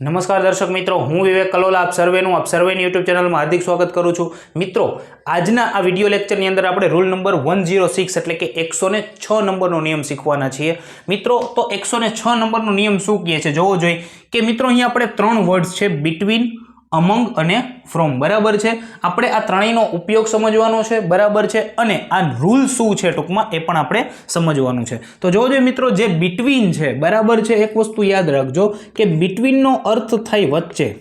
नमस्कार दर्शक मित्रों, हूँ विवेक कलोला आप सर्वेनी यूट्यूब चैनल में हार्दिक स्वागत करूँ छूँ। मित्रों, आजना आ विडियो लेक्चर अंदर आपणे रूल नंबर 106 एटले के 106 नंबरनो नियम शीखवाना छीए। मित्रों, तो 106 नंबरनो नियम शुं कहे छे जोवो जोईए के मित्रों अहीं आपणे त्रण वर्ड्स छे, बिटवीन, अमंग अने फ्रॉम। बराबर छे। आपणे आ त्रणेयनो उपयोग समजवानो छे। बराबर छे। अने आ रूल शुं छे टूंकमां ए पण आपणे समजवानुं छे। तो जोजो मित्रों, जे बिटवीन छे, बराबर छे, एक वस्तु याद राखजो के बिटवीन नो अर्थ थाय वच्चे।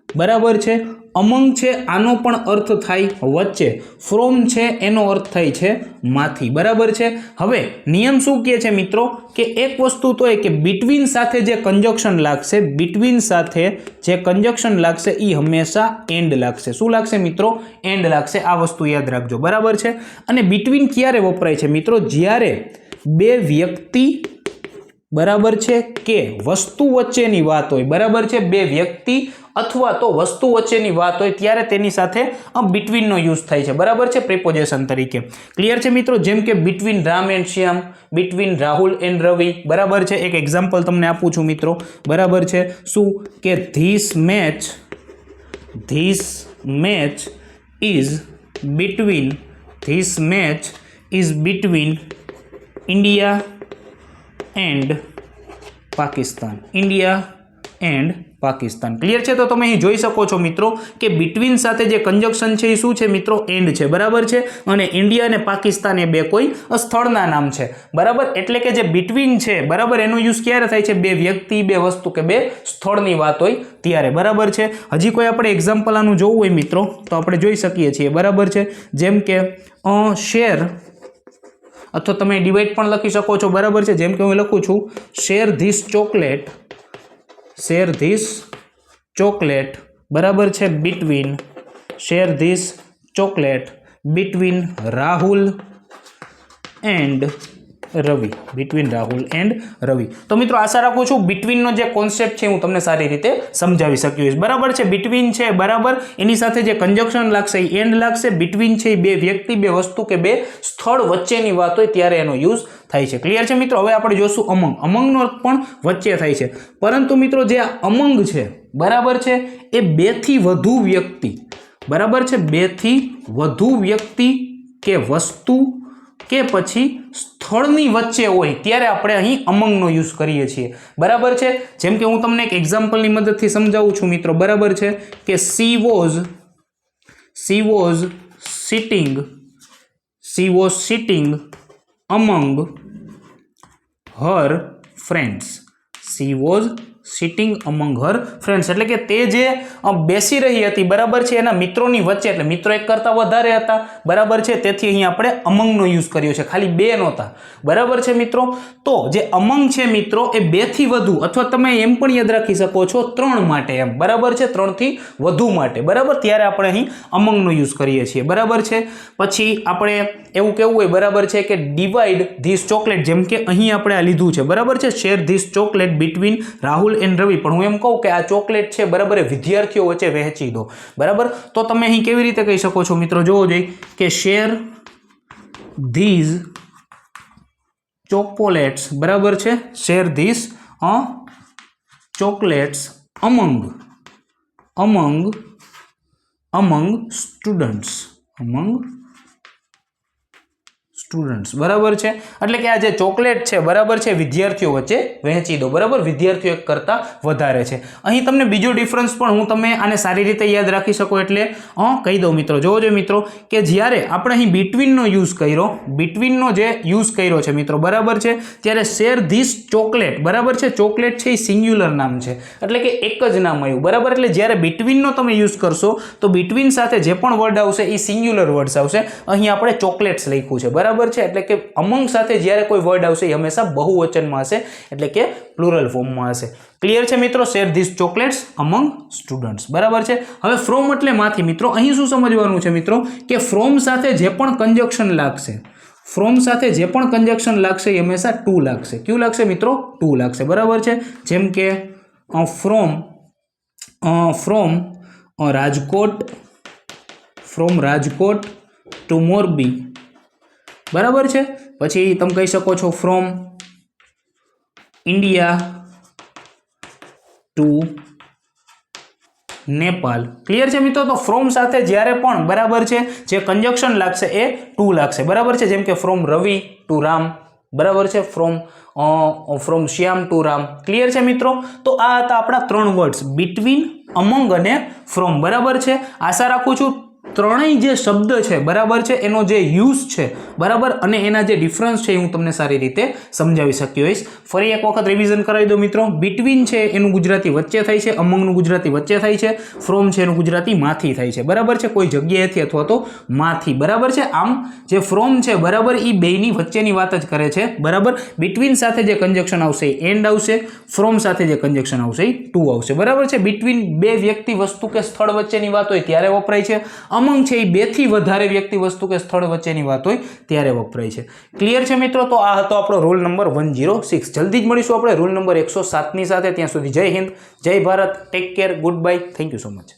बराबर छे। अमंग छे आनो पण अर्थ थाय वच्चे। फ्रोम छे एनो अर्थ थाय छे माथी। बराबर छे। हवे नियम शुं कहे छे मित्रों के एक वस्तु तो के बिटवीन साथे जे कंजक्शन लागशे, बिटवीन साथे जे कंजक्शन लागशे ई हमेशा एंड लागशे। शुं लागशे मित्रों? एंड लागशे। आ वस्तु याद राखजो। बराबर छे। अने बिटवीन क्यारे वपराय छे मित्रों? ज्यारे बे व्यक्ति, बराबर छे, के वस्तु वच्चेनी वात होय। बराबर छे। बे व्यक्ति अथवा तो वस्तु वच्चेनी वात होय त्यारे तेनी साथे बिटवीन नो यूज थाय छे। बराबर छे। प्रीपोजिशन तरीके। क्लियर छे मित्रों? जेम के between Ram and Shyam, between Rahul and Ravi. बराबर छे। एक एग्जाम्पल तमने आपूं छुं मित्रों। बराबर छे। शुं के this match is between India and Pakistan. India and Pakistan. Clear है? तो તમે અહીં જોઈ શકો છો મિત્રો કે बिटवीन સાથે જે કંજક્શન છે એ શું છે મિત્રો? એન્ડ છે। બરાબર છે। અને ઇન્ડિયા અને પાકિસ્તાન એ બે કોઈ સ્થળના નામ છે। બરાબર? એટલે કે જે बिटवीन છે, બરાબર, એનો યુઝ ક્યારે થાય છે? બે વ્યક્તિ, બે વસ્તુ કે બે સ્થળની વાત હોય ત્યારે। બરાબર છે। હજી કોઈ આપણે એક્ઝામ્પલ આનું જોવું હોય મિત્રો તો આપણે જોઈ શકીએ છીએ। બરાબર છે। જેમ કે શેર, अथवा तमे डिवाइड पण लखी शको छो। बराबर है। जेम के हूँ लखू छू शेर धीस चॉकलेट। बराबर है। Between share this chocolate between Rahul and Ravi. Between Rahul and Ravi. तो मित्रों आशा राखું છું बिटवीन નો જે કોન્સેપ્ટ છે હું તમને સારી રીતે સમજાવી શક્યો છું। બરાબર છે। बिटवीन છે, બરાબર, એની સાથે જે કંજક્શન લાગશે એ એન્ડ લાગશે। बिटवीन છે બે વ્યક્તિ, બે વસ્તુ કે બે સ્થળ વચ્ચેની વાત હોય ત્યારે એનો યુઝ થાય છે। ક્લિયર છે મિત્રો? હવે આપણે જોશું અમંગ। અમંગનો અર્થ પણ વચ્ચે થાય છે। પરંતુ મિત્રો જે આ અમંગ છે, બરાબર છે, એ બે થી વધુ વ્યક્તિ, બરાબર છે, બે થી વધુ વ્યક્તિ કે વસ્તુ કે પછી સ્થળની વચ્ચે હોય ત્યારે આપણે અહીં અમંગનો યુઝ કરીએ છીએ। બરાબર છે। જેમ કે હું તમને એક એક્ઝામ્પલની મદદથી સમજાવું છું મિત્રો। બરાબર છે કે she was sitting among her friends। she was sitting among her friends એટલે કે તે જે બેસી રહી હતી, બરાબર છે, એના મિત્રોની વચ્ચે, એટલે મિત્રો એક કરતા વધારે હતા। બરાબર છે। તેથી અહીં આપણે અમંગનો યુઝ કર્યો છે, ખાલી બે નહોતા। બરાબર છે મિત્રો? તો જે અમંગ છે મિત્રો એ બે થી વધુ, અથવા તમે એમ પણ યાદ રાખી શકો છો ત્રણ માટે એમ। બરાબર છે? ત્રણ થી વધુ માટે। બરાબર? ત્યારે આપણે અહીં અમંગનો યુઝ કરીએ છીએ। બરાબર છે। પછી આપણે એવું કેવું હોય, બરાબર છે, કે ડિવાઈડ ધીસ ચોકલેટ, જેમ કે અહીં આપણે આ લીધું છે। બરાબર છે? Share this chocolate between Rahul and Ravi. પણ હું એમ કહું કે આ ચોકલેટ છે, બરાબર, એ વિદ્યાર્થીઓ વચ્ચે વહેંચી દો। બરાબર? તો તમે અહીં કેવી રીતે કહી શકો છો મિત્રો? જોવો જોઈએ કે શેર ધીઝ ચોકોલેટ્સ, બરાબર છે, share this chocolates among students. બરાબર છે? એટલે કે આ જે ચોકલેટ છે, બરાબર છે, વિદ્યાર્થીઓ વચ્ચે વહેંચી દો। બરાબર? વિદ્યાર્થીઓ એક કરતા વધારે છે। અહીં તમને બીજો ડિફરન્સ પણ હું તમે આને સારી રીતે યાદ રાખી શકો એટલે કહી દઉં મિત્રો। જોવો જોઈએ મિત્રો કે જ્યારે આપણે અહીં बिटवीनનો યુઝ કર્યો, बिटवीनનો જે યુઝ કર્યો છે મિત્રો, બરાબર છે, ત્યારે શેર ધીસ ચોકલેટ, બરાબર છે, ચોકલેટ છે એ સિંગ્યુલર નામ છે, એટલે કે એક જ નામ આવ્યું। બરાબર? એટલે જ્યારે बिटवीनનો તમે યુઝ કરશો તો बिटवीन સાથે જે પણ વર્ડ આવશે એ સિંગ્યુલર વર્ડ્સ આવશે। અહીં આપણે ચોકલેટ્સ લખ્યું છે। બરાબર છે? એટલે કે અમંગ સાથે જ્યારે કોઈ વર્ડ આવશે એ હંમેશા બહુવચનમાં હશે, એટલે કે પ્લુરલ ફોર્મમાં હશે। ક્લિયર છે મિત્રો? Share this chocolates અમંગ students. બરાબર છે। હવે ફ્રોમ એટલે માંથી। મિત્રો અહીં શું સમજવાનું છે મિત્રો કે ફ્રોમ સાથે જે પણ કંજક્શન લાગશે, ફ્રોમ સાથે જે પણ કંજક્શન લાગશે એ હંમેશા ટુ લાગશે। ક્યું લાગશે મિત્રો? ટુ લાગશે। બરાબર છે? જેમ કે ફ્રોમ રાજકોટ ટુ મોરબી। બરાબર છે? પછી તમે કહી શકો છો from India to Nepal. Clear છે મિત્રો? તો ફ્રોમ સાથે જ્યારે પણ બરાબર છે જે કંજક્શન લાગશે એ ટુ લાગશે. બરાબર છે? જેમ કે ફ્રોમ રવિ ટુ રામ. બરાબર છે? From Shyam to Ram. Clear છે મિત્રો? તો આ હતા આપણા 3 વર્ડ્સ, બિટવીન, અમંગ અને ફ્રોમ. બરાબર છે? આશા રાખું છું ત્રણેય જે શબ્દ છે બરાબર છે એનો જે યુઝ છે બરાબર અને એના જે ડિફરન્સ છે એ હું તમને સારી રીતે સમજાવી શક્યો હોઈશ. ફરી એક વખત રિવિઝન કરાવી દો મિત્રો. બિટવીન છે એનું ગુજરાતી વચ્ચે થાય છે, અમંગનું ગુજરાતી વચ્ચે થાય છે, ફ્રોમ છે એનું ગુજરાતી માંથી થાય છે. બરાબર છે? કોઈ જગ્યાએથી અથવા તો માંથી. બરાબર છે? આમ જે ફ્રોમ છે બરાબર એ બેયની વચ્ચેની વાત જ કરે છે. બરાબર? બિટવીન સાથે જે કંજક્શન આવશે એ એન્ડ આવશે, ફ્રોમ સાથે જે કંજક્શન આવશે એ ટુ આવશે. બરાબર છે? બિટવીન બે વ્યક્તિ, વસ્તુ કે સ્થળ વચ્ચેની વાત હોય ત્યારે વપરાય છે. અમંગ છે એ 2 થી વધારે વ્યક્તિ, વસ્તુ કે સ્થળ વચ્ચેની વાત હોય ત્યારે વપરાય છે. ક્લિયર છે મિત્રો? તો આ હતો આપણો રૂલ નંબર 106. જલ્દી જ મળીશું આપણે રૂલ નંબર 107 ની સાથે. ત્યાં સુધી જય હિન્દ, જય Bharat, take care, good bye, thank you so much.